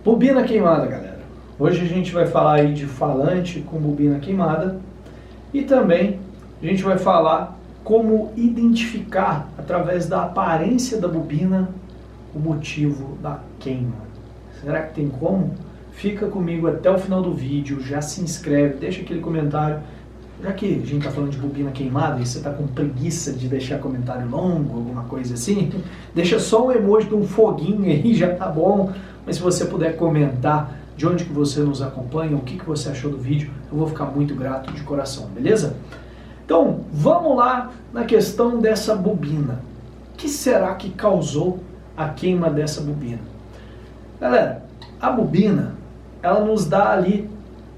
Bobina queimada, galera. Hoje a gente vai falar aí de falante com bobina queimada e também a gente vai falar como identificar através da aparência da bobina o motivo da queima. Será que tem como? Fica comigo até o final do vídeo, já se inscreve, deixa aquele comentário. Já que a gente está falando de bobina queimada e você está com preguiça de deixar comentário longo, alguma coisa assim, deixa só um emoji de um foguinho aí, já tá bom. Mas se você puder comentar de onde que você nos acompanha, o que você achou do vídeo, eu vou ficar muito grato de coração, beleza? Então, vamos lá na questão dessa bobina. O que será que causou a queima dessa bobina? Galera, a bobina, ela nos dá ali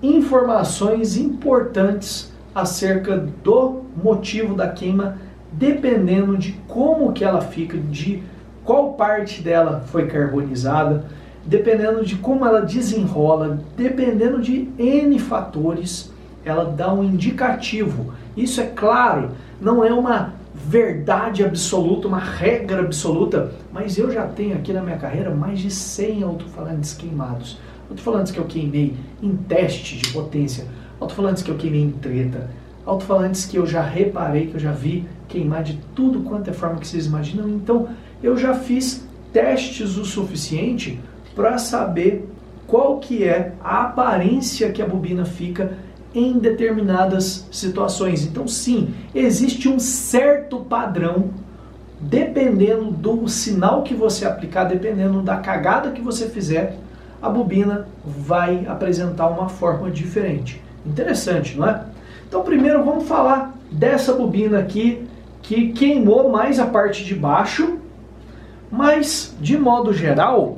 informações importantes acerca do motivo da queima, dependendo de como que ela fica, de qual parte dela foi carbonizada, dependendo de como ela desenrola, dependendo de N fatores, ela dá um indicativo. Isso, é claro, não é uma verdade absoluta, uma regra absoluta, mas eu já tenho aqui na minha carreira mais de 100 alto-falantes queimados. Alto-falantes que eu queimei em teste de potência, alto-falantes que eu queimei em treta, alto-falantes que eu já reparei, que eu já vi queimar de tudo quanto é forma que vocês imaginam. Então, eu já fiz testes o suficiente para saber qual que é a aparência que a bobina fica em determinadas situações. Então, sim, existe um certo padrão, dependendo do sinal que você aplicar, dependendo da cagada que você fizer, a bobina vai apresentar uma forma diferente. Interessante, não é? Então, primeiro vamos falar dessa bobina aqui, que queimou mais a parte de baixo, mas de modo geral,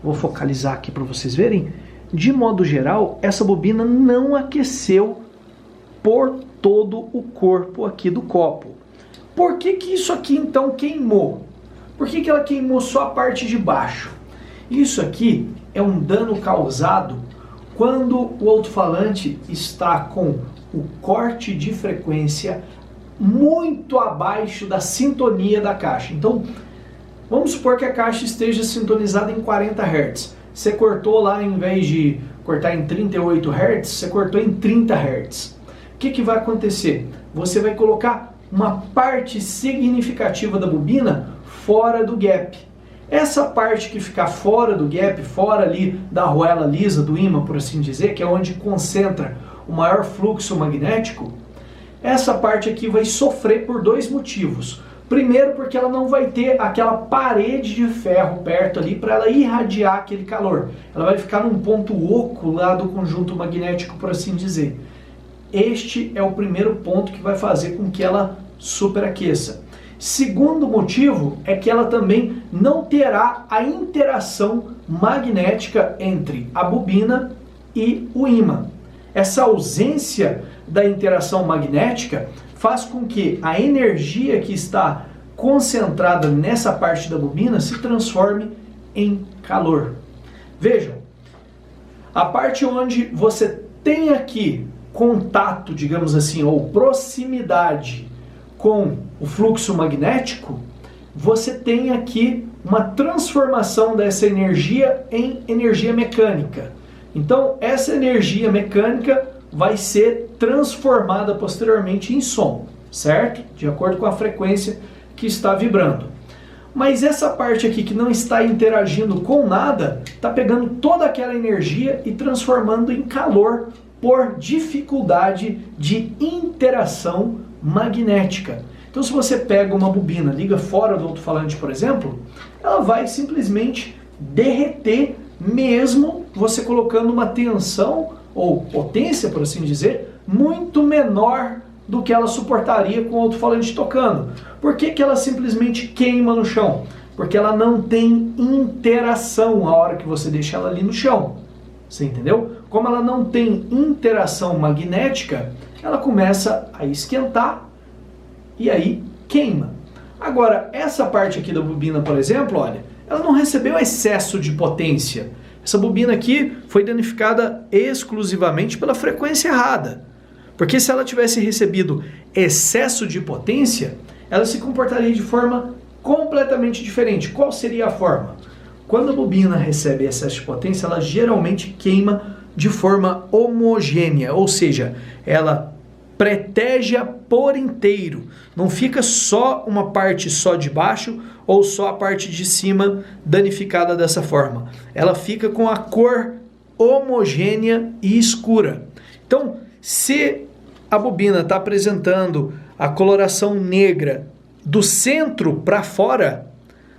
vou focalizar aqui para vocês verem, de modo geral, essa bobina não aqueceu por todo o corpo aqui do copo. Por que que isso aqui então queimou? Por que que ela queimou só a parte de baixo? Isso aqui é um dano causado quando o alto-falante está com o corte de frequência muito abaixo da sintonia da caixa. Então, vamos supor que a caixa esteja sintonizada em 40 Hz. Você cortou lá, em vez de cortar em 38 Hz, você cortou em 30 Hz. O que que vai acontecer? Você vai colocar uma parte significativa da bobina fora do gap. Essa parte que ficar fora do gap, fora ali da arruela lisa do ímã, por assim dizer, que é onde concentra o maior fluxo magnético, essa parte aqui vai sofrer por dois motivos. Primeiro, porque ela não vai ter aquela parede de ferro perto ali para ela irradiar aquele calor. Ela vai ficar num ponto oco lá do conjunto magnético, por assim dizer. Este é o primeiro ponto que vai fazer com que ela superaqueça. Segundo motivo é que ela também não terá a interação magnética entre a bobina e o ímã. Essa ausência da interação magnética faz com que a energia que está concentrada nessa parte da bobina se transforme em calor. Vejam, a parte onde você tem aqui contato, digamos assim, ou proximidade com o fluxo magnético, você tem aqui uma transformação dessa energia em energia mecânica. Então, essa energia mecânica vai ser transformada posteriormente em som, certo? De acordo com a frequência que está vibrando. Mas essa parte aqui que não está interagindo com nada, está pegando toda aquela energia e transformando em calor por dificuldade de interação magnética. Então, se você pega uma bobina, liga fora do alto-falante, por exemplo, ela vai simplesmente derreter, mesmo você colocando uma tensão ou potência, por assim dizer, muito menor do que ela suportaria com o alto-falante tocando. Por que que ela simplesmente queima no chão? Porque ela não tem interação a hora que você deixa ela ali no chão. Você entendeu? Como ela não tem interação magnética, ela começa a esquentar e aí queima. Agora, essa parte aqui da bobina, por exemplo, olha, ela não recebeu excesso de potência. Essa bobina aqui foi danificada exclusivamente pela frequência errada. Porque se ela tivesse recebido excesso de potência, ela se comportaria de forma completamente diferente. Qual seria a forma? quando a bobina recebe excesso de potência, ela geralmente queima de forma homogênea, ou seja, ela preteja por inteiro. Não fica só uma parte só de baixo ou só a parte de cima danificada dessa forma. Ela fica com a cor homogênea e escura. Então, se a bobina está apresentando a coloração negra do centro para fora,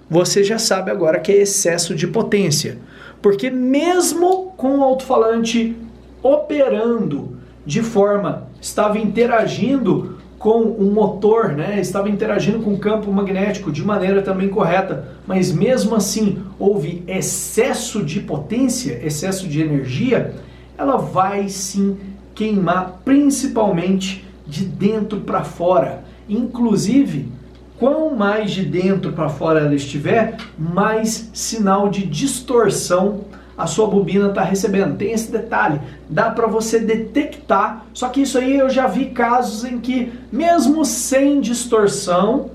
você já sabe agora que é excesso de potência. Porque mesmo com o alto-falante operando de forma, estava interagindo com o motor, né? Estava interagindo com o campo magnético de maneira também correta, mas mesmo assim houve excesso de potência, excesso de energia, ela vai sim queimar principalmente de dentro para fora. Inclusive, quanto mais de dentro para fora ela estiver, mais sinal de distorção a sua bobina está recebendo. Tem esse detalhe, dá para você detectar, só que isso aí eu já vi casos em que, mesmo sem distorção,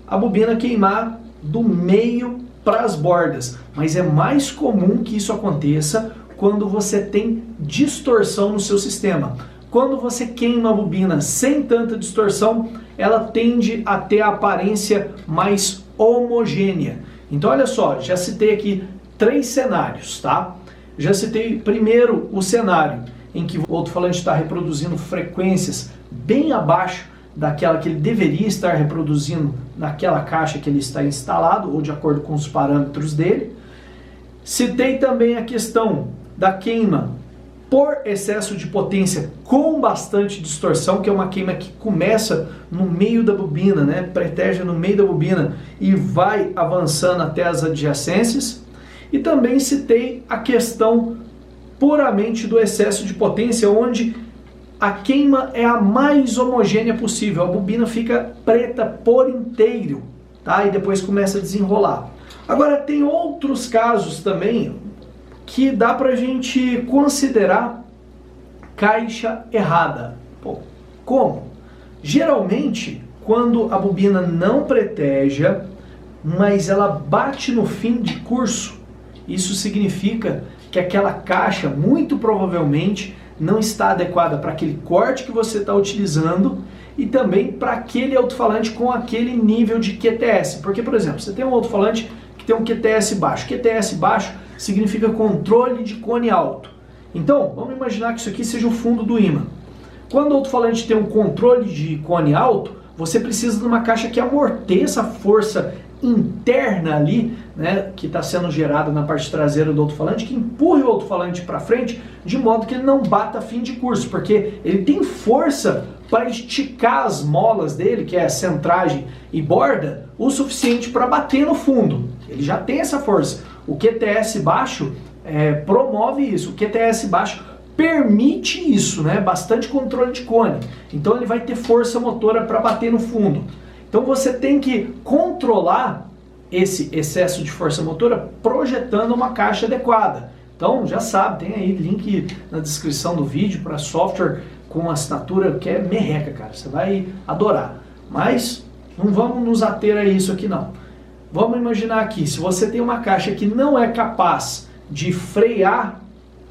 a bobina queimar do meio para as bordas. Mas é mais comum que isso aconteça quando você tem distorção no seu sistema. Quando você queima a bobina sem tanta distorção, ela tende a ter a aparência mais homogênea. Então olha só, já citei aqui 3 cenários, tá? Já citei primeiro o cenário em que o alto-falante está reproduzindo frequências bem abaixo daquela que ele deveria estar reproduzindo naquela caixa que ele está instalado, ou de acordo com os parâmetros dele. Citei também a questão da queima por excesso de potência com bastante distorção, que é uma queima que começa no meio da bobina, né? Preteja no meio da bobina e vai avançando até as adjacências. E também citei a questão puramente do excesso de potência, onde a queima é a mais homogênea possível. A bobina fica preta por inteiro, tá? E depois começa a desenrolar. Agora, tem outros casos também que dá pra gente considerar caixa errada. Pô, como? Geralmente, quando a bobina não preteja, mas ela bate no fim de curso, isso significa que aquela caixa, muito provavelmente, não está adequada para aquele corte que você está utilizando e também para aquele alto-falante com aquele nível de QTS. Porque, por exemplo, você tem um alto-falante que tem um QTS baixo. QTS baixo significa controle de cone alto. Então, vamos imaginar que isso aqui seja o fundo do ímã. Quando o alto-falante tem um controle de cone alto, você precisa de uma caixa que amorteça a força interna ali, né, que está sendo gerada na parte traseira do alto-falante, que empurre o alto-falante para frente, de modo que ele não bata a fim de curso, porque ele tem força para esticar as molas dele, que é a centragem e borda, o suficiente para bater no fundo. Ele já tem essa força. O QTS baixo promove isso. O QTS baixo permite isso, né? Bastante controle de cone. Então ele vai ter força motora para bater no fundo. Então você tem que controlar esse excesso de força motora projetando uma caixa adequada. Então já sabe, tem aí link na descrição do vídeo para software com assinatura que é merreca, cara. Você vai adorar. Mas não vamos nos ater a isso aqui não. Vamos imaginar aqui, se você tem uma caixa que não é capaz de frear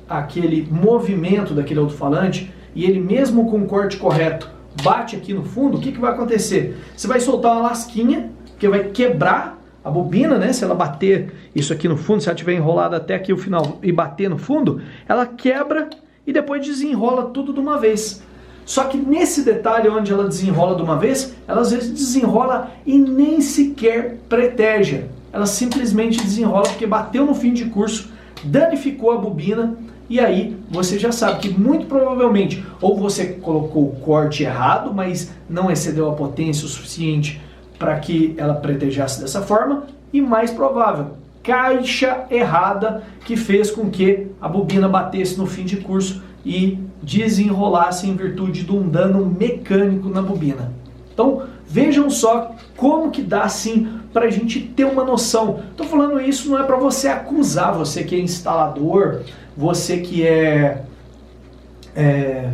aquele movimento daquele alto-falante e ele mesmo com o corte correto bate aqui no fundo, o que vai acontecer? Você vai soltar uma lasquinha, que vai quebrar a bobina, né? Se ela bater isso aqui no fundo, se ela estiver enrolada até aqui o final e bater no fundo, ela quebra e depois desenrola tudo de uma vez. Só que nesse detalhe onde ela desenrola de uma vez, ela às vezes desenrola e nem sequer preteja. Ela simplesmente desenrola porque bateu no fim de curso, danificou a bobina. E aí você já sabe que muito provavelmente ou você colocou o corte errado, mas não excedeu a potência o suficiente para que ela pretejasse dessa forma, e mais provável, caixa errada que fez com que a bobina batesse no fim de curso e desenrolasse em virtude de um dano mecânico na bobina. Então vejam só como que dá assim para a gente ter uma noção. Estou falando isso não é para você acusar, você que é instalador, você que é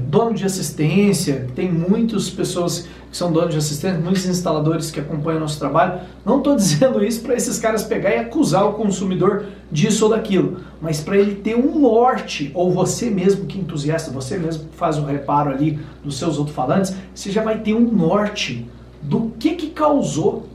dono de assistência, tem muitas pessoas que que são donos de assistência, muitos instaladores que acompanham o nosso trabalho. Não estou dizendo isso para esses caras pegar e acusar o consumidor disso ou daquilo, mas para ele ter um norte, ou você mesmo que é entusiasta, você mesmo que faz o reparo ali dos seus alto-falantes, você já vai ter um norte do que causou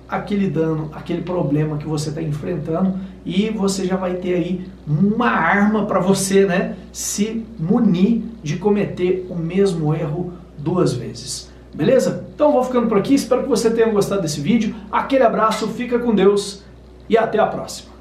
aquele dano, aquele problema que você está enfrentando, e você já vai ter aí uma arma para você, né, se munir de cometer o mesmo erro 2 vezes. Beleza? Então vou ficando por aqui, espero que você tenha gostado desse vídeo. Aquele abraço, fica com Deus e até a próxima.